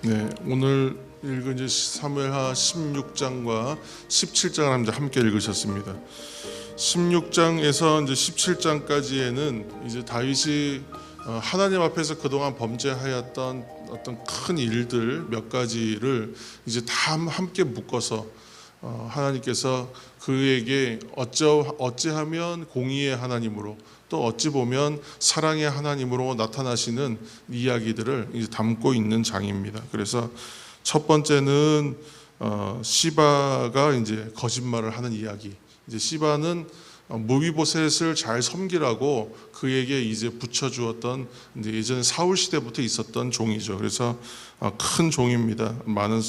네, 오늘 읽은 이제 사무엘하 16장과 17장을 함께 읽으셨습니다. 16장에서 이제 17장까지에는 이제 다윗이 하나님 앞에서 그동안 범죄하였던 어떤 큰 일들 몇 가지를 이제 다 함께 묶어서 하나님께서 그에게 어찌하면 공의의 하나님으로 또 어찌 보면 사랑의 하나님으로 나타나시는 이야기들을 이제 담고 있는 장입니다. 그래서 첫 번째는 시바가 이제 거짓말을 하는 이야기. 이제 시바는 무비보셋을 잘 섬기라고 그에게 이제 붙여주었던 이제 예전 사울 시대부터 있었던 종이죠. 그래서 큰 종입니다. 많은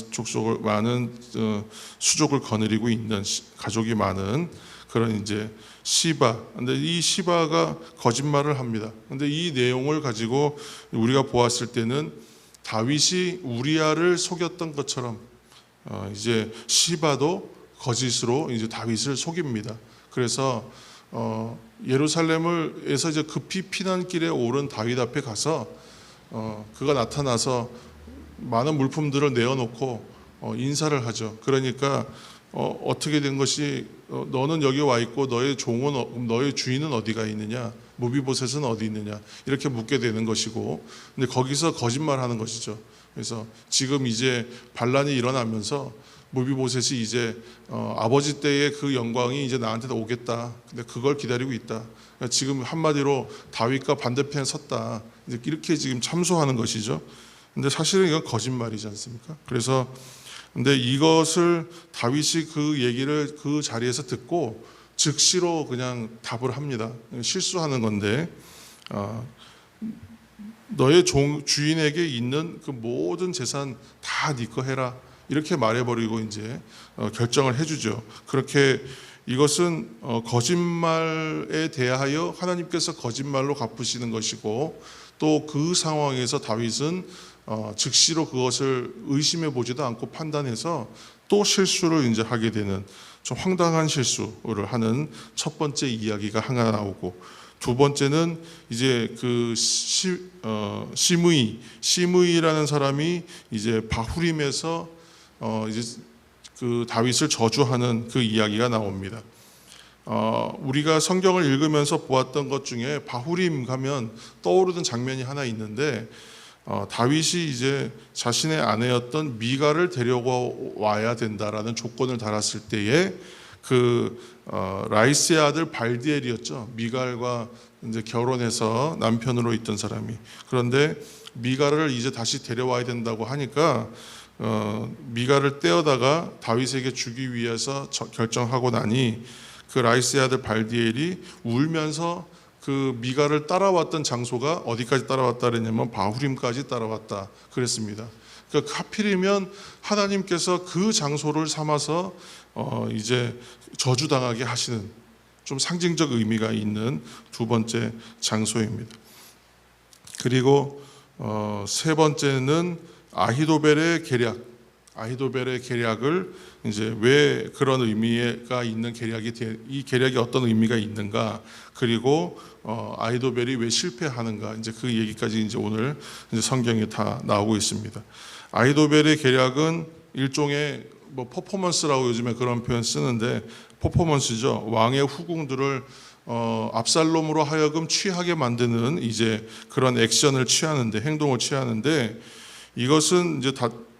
수족을 거느리고 있는 가족이 많은 그런 이제 시바. 근데 이 시바가 거짓말을 합니다. 근데 이 내용을 가지고 우리가 보았을 때는 다윗이 우리아를 속였던 것처럼 이제 시바도 거짓으로 이제 다윗을 속입니다. 그래서 예루살렘에서 이제 급히 피난길에 오른 다윗 앞에 가서 그가 나타나서 많은 물품들을 내어놓고 인사를 하죠. 그러니까 어떻게 된 것이 너는 여기 와 있고 너의 주인은 어디가 있느냐, 무비보셋은 어디 있느냐 이렇게 묻게 되는 것이고, 근데 거기서 거짓말하는 것이죠. 그래서 지금 이제 반란이 일어나면서 무비보셋이 이제 아버지 때의 그 영광이 이제 나한테 오겠다. 근데 그걸 기다리고 있다. 그러니까 지금 한마디로 다윗과 반대편에 섰다. 이렇게 지금 참소하는 것이죠. 근데 사실은 이건 거짓말이지 않습니까? 그래서 근데 이것을 다윗이 그 얘기를 그 자리에서 듣고 즉시로 그냥 답을 합니다. 실수하는 건데 너의 주인에게 있는 그 모든 재산 다 네 거 해라. 이렇게 말해버리고 이제 결정을 해주죠. 그렇게 이것은 거짓말에 대하여 하나님께서 거짓말로 갚으시는 것이고, 또 그 상황에서 다윗은 즉시로 그것을 의심해 보지도 않고 판단해서 또 실수를 이제 하게 되는 좀 황당한 실수를 하는 첫 번째 이야기가 하나 나오고, 두 번째는 이제 그 시므이라는 사람이 이제 바후림에서 이제 그 다윗을 저주하는 그 이야기가 나옵니다. 우리가 성경을 읽으면서 보았던 것 중에 바후림 가면 떠오르는 장면이 하나 있는데, 다윗이 이제 자신의 아내였던 미갈을 데려와야 된다라는 조건을 달았을 때에 그 라이스의 아들 발디엘이었죠. 미갈과 이제 결혼해서 남편으로 있던 사람이. 그런데 미갈을 이제 다시 데려와야 된다고 하니까 미갈을 떼어다가 다윗에게 주기 위해서 결정하고 나니 그 라이스의 아들 발디엘이 울면서 그 미갈을 따라왔던 장소가 어디까지 따라왔다 그랬냐면 바후림까지 따라왔다 그랬습니다. 그러니까 하필이면 하나님께서 그 장소를 삼아서 이제 저주당하게 하시는 좀 상징적 의미가 있는 두 번째 장소입니다. 그리고 세 번째는 아히도벨의 계략. 아히도벨의 계략을 이제 왜 그런 의미가 있는 이 계략이 어떤 의미가 있는가, 그리고 아히도벨이 왜 실패하는가, 이제 그 얘기까지 이제 오늘 이제 성경에 다 나오고 있습니다. 아히도벨의 계략은 일종의 퍼포먼스라고 요즘에 그런 표현 쓰는데 퍼포먼스죠. 왕의 후궁들을 압살롬으로 하여금 취하게 만드는 이제 그런 액션을 취하는데, 행동을 취하는데, 이것은 이제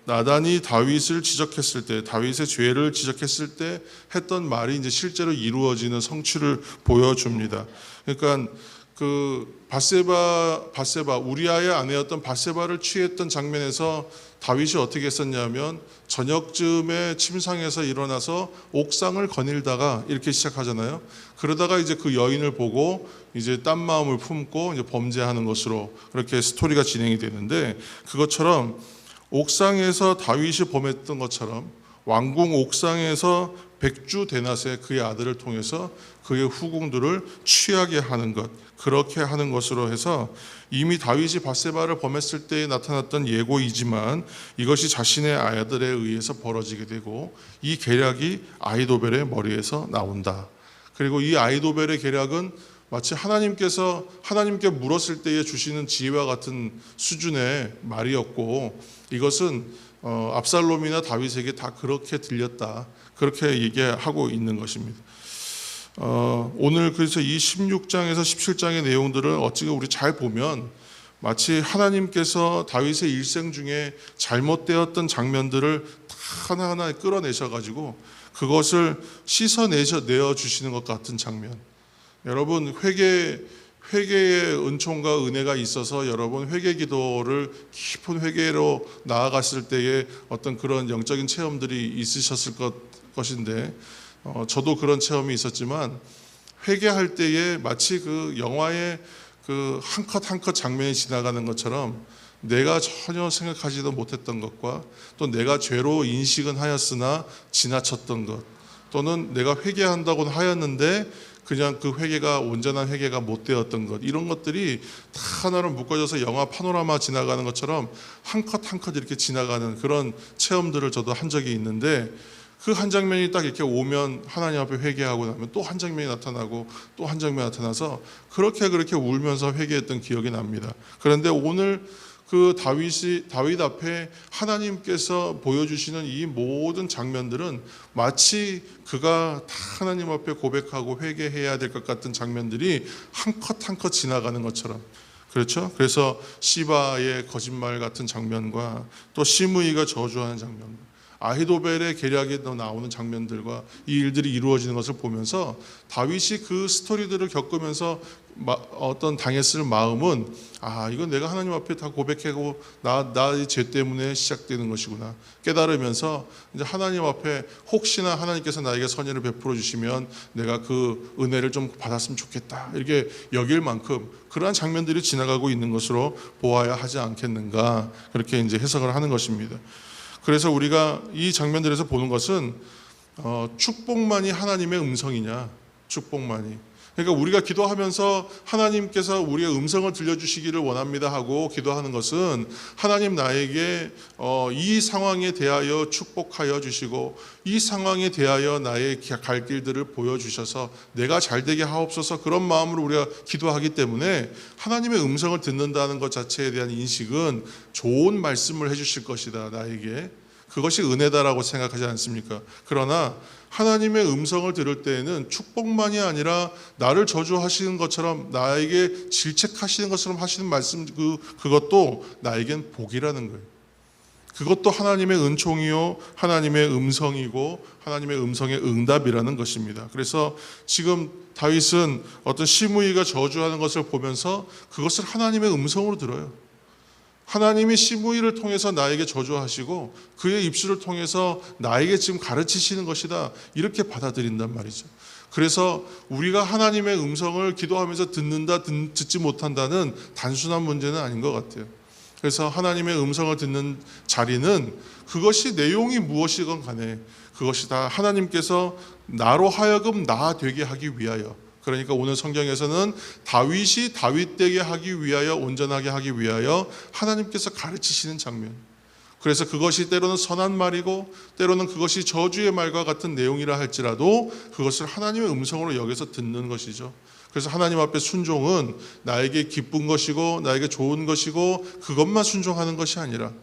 나단이 다윗을 지적했을 때, 다윗의 죄를 지적했을 때 했던 말이 이제 실제로 이루어지는 성취를 보여줍니다. 그러니까 그 바세바 우리아의 아내였던 바세바를 취했던 장면에서 다윗이 어떻게 했었냐면 저녁쯤에 침상에서 일어나서 옥상을 거닐다가 이렇게 시작하잖아요. 그러다가 이제 그 여인을 보고 이제 딴 마음을 품고 이제 범죄하는 것으로 그렇게 스토리가 진행이 되는데, 그것처럼 옥상에서 다윗이 범했던 것처럼 왕궁 옥상에서 백주 데낫의 그의 아들을 통해서 그의 후궁들을 취하게 하는 것, 그렇게 하는 것으로 해서 이미 다윗이 바세바를 범했을 때에 나타났던 예고이지만 이것이 자신의 아들에 의해서 벌어지게 되고, 이 계략이 아히도벨의 머리에서 나온다. 그리고 이 아히도벨의 계략은 마치 하나님께 물었을 때에 주시는 지혜와 같은 수준의 말이었고, 이것은 압살롬이나 다윗에게 다 그렇게 들렸다, 그렇게 얘기하고 있는 것입니다. 오늘 그래서 이 16장에서 17장의 내용들을 어찌가 우리 잘 보면 마치 하나님께서 다윗의 일생 중에 잘못되었던 장면들을 다 하나하나 끌어내셔가지고 그것을 씻어내어 주시는 것 같은 장면. 여러분, 회개의 은총과 은혜가 있어서 여러분 회개 기도를 깊은 회개로 나아갔을 때에 어떤 그런 영적인 체험들이 있으셨을 것인데, 저도 그런 체험이 있었지만, 회개할 때에 마치 그 영화의 그 한 컷 한 컷 장면이 지나가는 것처럼 내가 전혀 생각하지도 못했던 것과 또 내가 죄로 인식은 하였으나 지나쳤던 것, 또는 내가 회개한다고는 하였는데 그냥 그 회개가 온전한 회개가 못 되었던 것, 이런 것들이 다 하나로 묶어져서 영화 파노라마 지나가는 것처럼 한 컷 한 컷 이렇게 지나가는 그런 체험들을 저도 한 적이 있는데, 그 한 장면이 딱 이렇게 오면 하나님 앞에 회개하고 나면 또 한 장면이 나타나고 또 한 장면이 나타나서 그렇게 울면서 회개했던 기억이 납니다. 그런데 오늘 그 다윗 앞에 하나님께서 보여주시는 이 모든 장면들은 마치 그가 다 하나님 앞에 고백하고 회개해야 될 것 같은 장면들이 한 컷 한 컷 지나가는 것처럼, 그렇죠? 그래서 시바의 거짓말 같은 장면과 또 시므이가 저주하는 장면, 아히도벨의 계략에 나오는 장면들과 이 일들이 이루어지는 것을 보면서 다윗이 그 스토리들을 겪으면서 어떤 당했을 마음은, 이건 내가 하나님 앞에 다 고백하고 나의 죄 때문에 시작되는 것이구나 깨달으면서, 이제 하나님 앞에 혹시나 하나님께서 나에게 선의를 베풀어 주시면 내가 그 은혜를 좀 받았으면 좋겠다, 이렇게 여길 만큼 그러한 장면들이 지나가고 있는 것으로 보아야 하지 않겠는가, 그렇게 이제 해석을 하는 것입니다. 그래서 우리가 이 장면들에서 보는 것은 축복만이 하나님의 음성이냐, 축복만이. 그러니까 우리가 기도하면서 하나님께서 우리의 음성을 들려주시기를 원합니다 하고 기도하는 것은, 하나님 나에게 이 상황에 대하여 축복하여 주시고 이 상황에 대하여 나의 갈 길들을 보여주셔서 내가 잘되게 하옵소서, 그런 마음으로 우리가 기도하기 때문에 하나님의 음성을 듣는다는 것 자체에 대한 인식은 좋은 말씀을 해주실 것이다, 나에게. 그것이 은혜다라고 생각하지 않습니까? 그러나 하나님의 음성을 들을 때에는 축복만이 아니라 나를 저주하시는 것처럼, 나에게 질책하시는 것처럼 하시는 말씀, 그것도 나에겐 복이라는 거예요. 그것도 하나님의 은총이요 하나님의 음성이고 하나님의 음성의 응답이라는 것입니다. 그래서 지금 다윗은 어떤 시므이가 저주하는 것을 보면서 그것을 하나님의 음성으로 들어요. 하나님이 시므이를 통해서 나에게 저주하시고 그의 입술을 통해서 나에게 지금 가르치시는 것이다, 이렇게 받아들인단 말이죠. 그래서 우리가 하나님의 음성을 기도하면서 듣는다, 듣지 못한다는 단순한 문제는 아닌 것 같아요. 그래서 하나님의 음성을 듣는 자리는 그것이 내용이 무엇이건 간에 그것이 다 하나님께서 나로 하여금 나 되게 하기 위하여, 그러니까 오늘 성경에서는 다윗이 다윗되게 하기 위하여, 온전하게 하기 위하여 하나님께서 가르치시는 장면. 그래서 그것이 때로는 선한 말이고 때로는 그것이 저주의 말과 같은 내용이라 할지라도 그것을 하나님의 음성으로 여겨서 듣는 것이죠. 그래서 하나님 앞에 순종은 나에게 기쁜 것이고 나에게 좋은 것이고 그것만 순종하는 것이 아니라,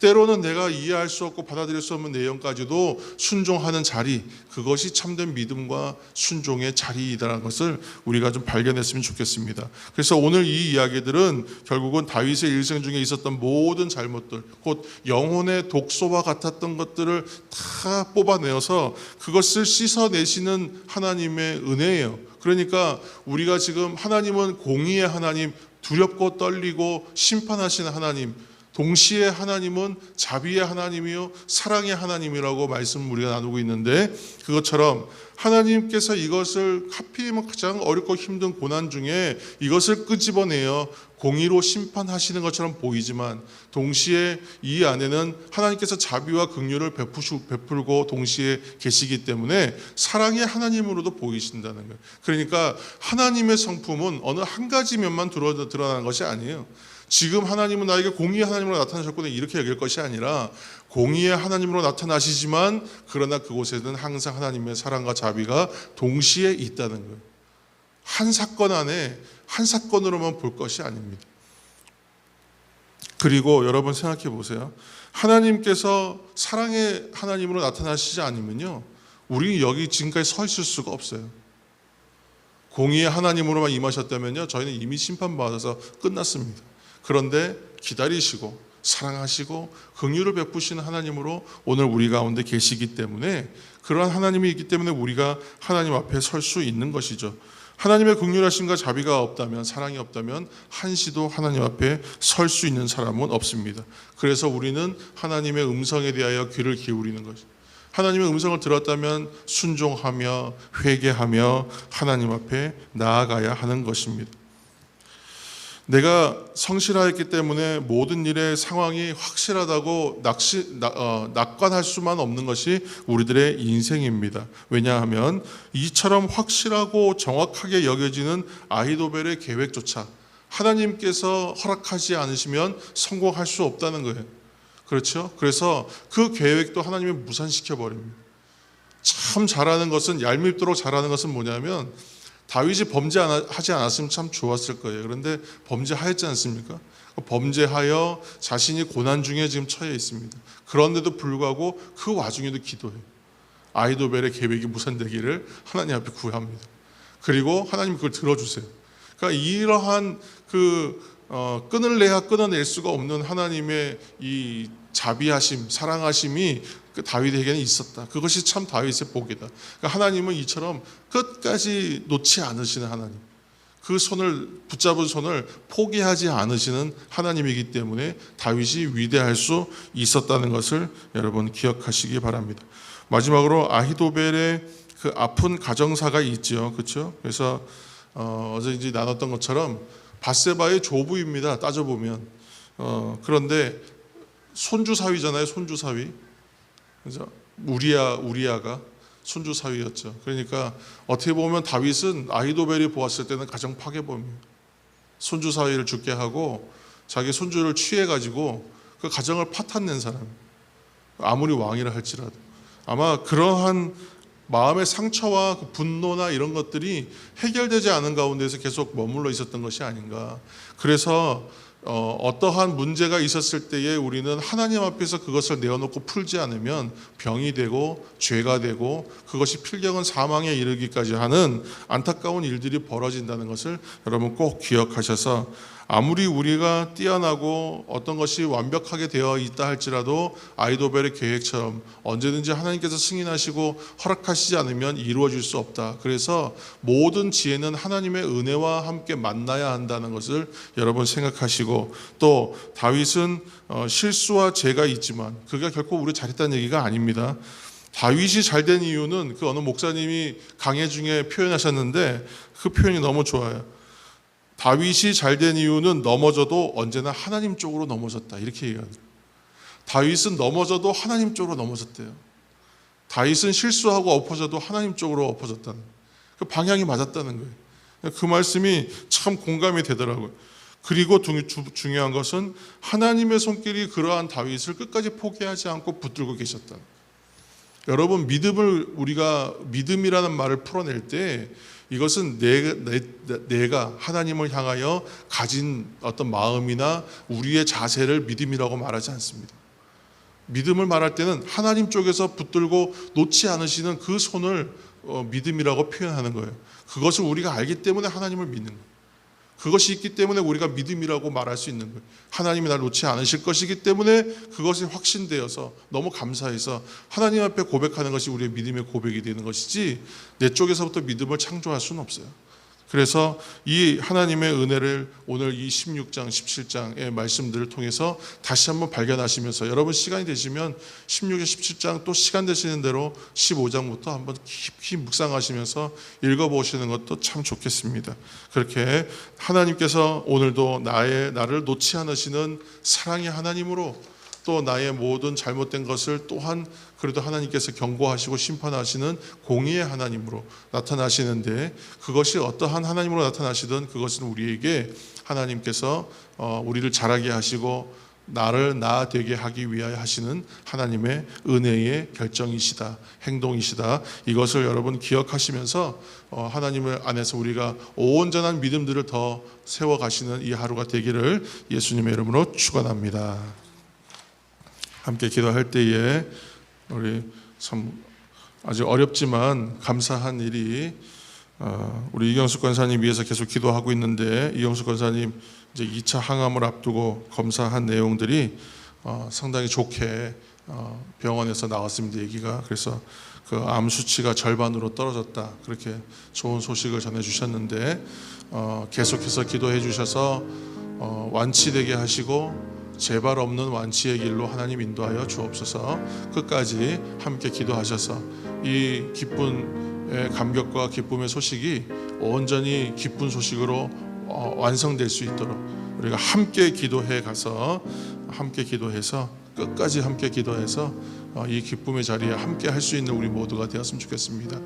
때로는 내가 이해할 수 없고 받아들일 수 없는 내용까지도 순종하는 자리, 그것이 참된 믿음과 순종의 자리이다라는 것을 우리가 좀 발견했으면 좋겠습니다. 그래서 오늘 이 이야기들은 결국은 다윗의 일생 중에 있었던 모든 잘못들, 곧 영혼의 독소와 같았던 것들을 다 뽑아내어서 그것을 씻어내시는 하나님의 은혜예요. 그러니까 우리가 지금 하나님은 공의의 하나님, 두렵고 떨리고 심판하시는 하나님, 동시에 하나님은 자비의 하나님이요 사랑의 하나님이라고 말씀을 우리가 나누고 있는데, 그것처럼 하나님께서 이것을 하필이면 가장 어렵고 힘든 고난 중에 이것을 끄집어내어 공의로 심판하시는 것처럼 보이지만, 동시에 이 안에는 하나님께서 자비와 긍휼을 베풀고 동시에 계시기 때문에 사랑의 하나님으로도 보이신다는 거예요. 그러니까 하나님의 성품은 어느 한 가지 면만 드러나는 것이 아니에요. 지금 하나님은 나에게 공의의 하나님으로 나타나셨거든요, 이렇게 여길 것이 아니라 공의의 하나님으로 나타나시지만 그러나 그곳에는 항상 하나님의 사랑과 자비가 동시에 있다는 거예요. 한 사건 안에 한 사건으로만 볼 것이 아닙니다. 그리고 여러분 생각해 보세요. 하나님께서 사랑의 하나님으로 나타나시지 않으면요, 우리 여기 지금까지 서 있을 수가 없어요. 공의의 하나님으로만 임하셨다면요, 저희는 이미 심판받아서 끝났습니다. 그런데 기다리시고 사랑하시고 긍휼을 베푸시는 하나님으로 오늘 우리 가운데 계시기 때문에, 그러한 하나님이 있기 때문에 우리가 하나님 앞에 설 수 있는 것이죠. 하나님의 긍휼하심과 자비가 없다면, 사랑이 없다면 한시도 하나님 앞에 설 수 있는 사람은 없습니다. 그래서 우리는 하나님의 음성에 대하여 귀를 기울이는 것이죠. 하나님의 음성을 들었다면 순종하며 회개하며 하나님 앞에 나아가야 하는 것입니다. 내가 성실하였기 때문에 모든 일의 상황이 확실하다고 낙관할 수만 없는 것이 우리들의 인생입니다. 왜냐하면 이처럼 확실하고 정확하게 여겨지는 아히도벨의 계획조차 하나님께서 허락하지 않으시면 성공할 수 없다는 거예요. 그렇죠? 그래서 그 계획도 하나님이 무산시켜 버립니다. 참 잘하는 것은, 얄밉도록 잘하는 것은 뭐냐면, 다윗이 범죄하지 않았으면 참 좋았을 거예요. 그런데 범죄하였지 않습니까? 범죄하여 자신이 고난 중에 지금 처해 있습니다. 그런데도 불구하고 그 와중에도 기도해요. 아히도벨의 계획이 무산되기를 하나님 앞에 구합니다. 그리고 하나님 그걸 들어주세요. 그러니까 이러한 끊을래야 끊어낼 수가 없는 하나님의 이 자비하심, 사랑하심이 그 다윗에게는 있었다. 그것이 참 다윗의 복이다. 그러니까 하나님은 이처럼 끝까지 놓지 않으시는 하나님, 그 손을 붙잡은 손을 포기하지 않으시는 하나님이기 때문에 다윗이 위대할 수 있었다는 것을 여러분 기억하시기 바랍니다. 마지막으로 아히도벨의 그 아픈 가정사가 있죠, 그렇죠? 그래서 어제 이제 나눴던 것처럼 밧세바의 조부입니다. 따져보면 그런데 손주 사위잖아요, 손주 사위. 그래서 우리아가 손주 사위였죠. 그러니까 어떻게 보면 다윗은 아히도벨이 보았을 때는 가정 파괴범이에요. 손주 사위를 죽게 하고 자기 손주를 취해가지고 그 가정을 파탄낸 사람. 아무리 왕이라 할지라도 아마 그러한 마음의 상처와 그 분노나 이런 것들이 해결되지 않은 가운데서 계속 머물러 있었던 것이 아닌가. 그래서 어떠한 문제가 있었을 때에 우리는 하나님 앞에서 그것을 내어놓고 풀지 않으면 병이 되고 죄가 되고 그것이 필경은 사망에 이르기까지 하는 안타까운 일들이 벌어진다는 것을 여러분 꼭 기억하셔서, 아무리 우리가 뛰어나고 어떤 것이 완벽하게 되어 있다 할지라도 아히도벨의 계획처럼 언제든지 하나님께서 승인하시고 허락하시지 않으면 이루어질 수 없다. 그래서 모든 지혜는 하나님의 은혜와 함께 만나야 한다는 것을 여러분 생각하시고, 또 다윗은 실수와 죄가 있지만 그게 결코 우리 잘했다는 얘기가 아닙니다. 다윗이 잘된 이유는 그 어느 목사님이 강해 중에 표현하셨는데 그 표현이 너무 좋아요. 다윗이 잘된 이유는 넘어져도 언제나 하나님 쪽으로 넘어졌다, 이렇게 얘기합니다. 다윗은 넘어져도 하나님 쪽으로 넘어졌대요. 다윗은 실수하고 엎어져도 하나님 쪽으로 엎어졌다는, 그 방향이 맞았다는 거예요. 그 말씀이 참 공감이 되더라고요. 그리고 중요한 것은 하나님의 손길이 그러한 다윗을 끝까지 포기하지 않고 붙들고 계셨다. 여러분, 우리가 믿음이라는 말을 풀어낼 때 이것은 내가 하나님을 향하여 가진 어떤 마음이나 우리의 자세를 믿음이라고 말하지 않습니다. 믿음을 말할 때는 하나님 쪽에서 붙들고 놓지 않으시는 그 손을 믿음이라고 표현하는 거예요. 그것을 우리가 알기 때문에 하나님을 믿는 거예요. 그것이 있기 때문에 우리가 믿음이라고 말할 수 있는 거예요. 하나님이 나를 놓지 않으실 것이기 때문에 그것이 확신되어서 너무 감사해서 하나님 앞에 고백하는 것이 우리의 믿음의 고백이 되는 것이지, 내 쪽에서부터 믿음을 창조할 수는 없어요. 그래서 이 하나님의 은혜를 오늘 이 16장, 17장의 말씀들을 통해서 다시 한번 발견하시면서, 여러분 시간이 되시면 16장, 17장 또 시간 되시는 대로 15장부터 한번 깊이 묵상하시면서 읽어보시는 것도 참 좋겠습니다. 그렇게 하나님께서 오늘도 나를 놓지 않으시는 사랑의 하나님으로, 또 나의 모든 잘못된 것을 또한 그래도 하나님께서 경고하시고 심판하시는 공의의 하나님으로 나타나시는데, 그것이 어떠한 하나님으로 나타나시든 그것은 우리에게 하나님께서 우리를 자라게 하시고 나를 나 되게 하기 위하여 하시는 하나님의 은혜의 결정이시다, 행동이시다. 이것을 여러분 기억하시면서 하나님을 안에서 우리가 온전한 믿음들을 더 세워가시는 이 하루가 되기를 예수님의 이름으로 축원합니다. 함께 기도할 때에 우리 참 아주 어렵지만 감사한 일이, 우리 이경숙 권사님 위해서 계속 기도하고 있는데, 이경숙 권사님 이제 2차 항암을 앞두고 검사한 내용들이 상당히 좋게 병원에서 나왔습니다. 얘기가. 그래서 그 암 수치가 절반으로 떨어졌다, 그렇게 좋은 소식을 전해주셨는데, 계속해서 기도해 주셔서 완치되게 하시고 재발 없는 완치의 길로 하나님 인도하여 주옵소서. 끝까지 함께 기도하셔서 이 기쁨의 감격과 기쁨의 소식이 온전히 기쁜 소식으로 완성될 수 있도록 우리가 함께 기도해 가서, 함께 기도해서 끝까지 함께 기도해서 이 기쁨의 자리에 함께 할 수 있는 우리 모두가 되었으면 좋겠습니다.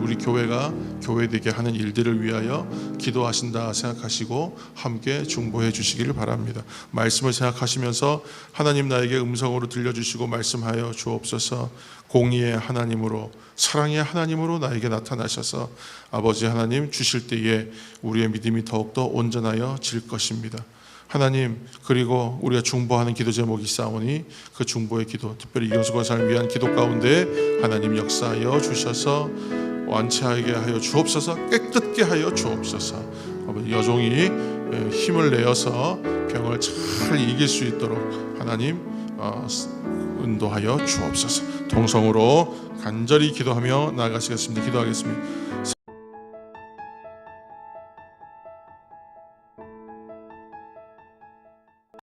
우리 교회가 교회되게 하는 일들을 위하여 기도하신다 생각하시고 함께 중보해 주시기를 바랍니다. 말씀을 생각하시면서 하나님 나에게 음성으로 들려주시고 말씀하여 주옵소서. 공의의 하나님으로, 사랑의 하나님으로 나에게 나타나셔서 아버지 하나님 주실 때에 우리의 믿음이 더욱더 온전하여 질 것입니다. 하나님, 그리고 우리가 중보하는 기도 제목이 있사오니 그 중보의 기도, 특별히 이경숙 권사를 위한 기도 가운데 하나님 역사하여 주셔서 완치하게 하여 주옵소서. 깨끗게 하여 주옵소서. 아버지, 여종이 힘을 내어서 병을 잘 이길 수 있도록 하나님 인도하여 주옵소서. 동성으로 간절히 기도하며 나아가시겠습니다. 기도하겠습니다.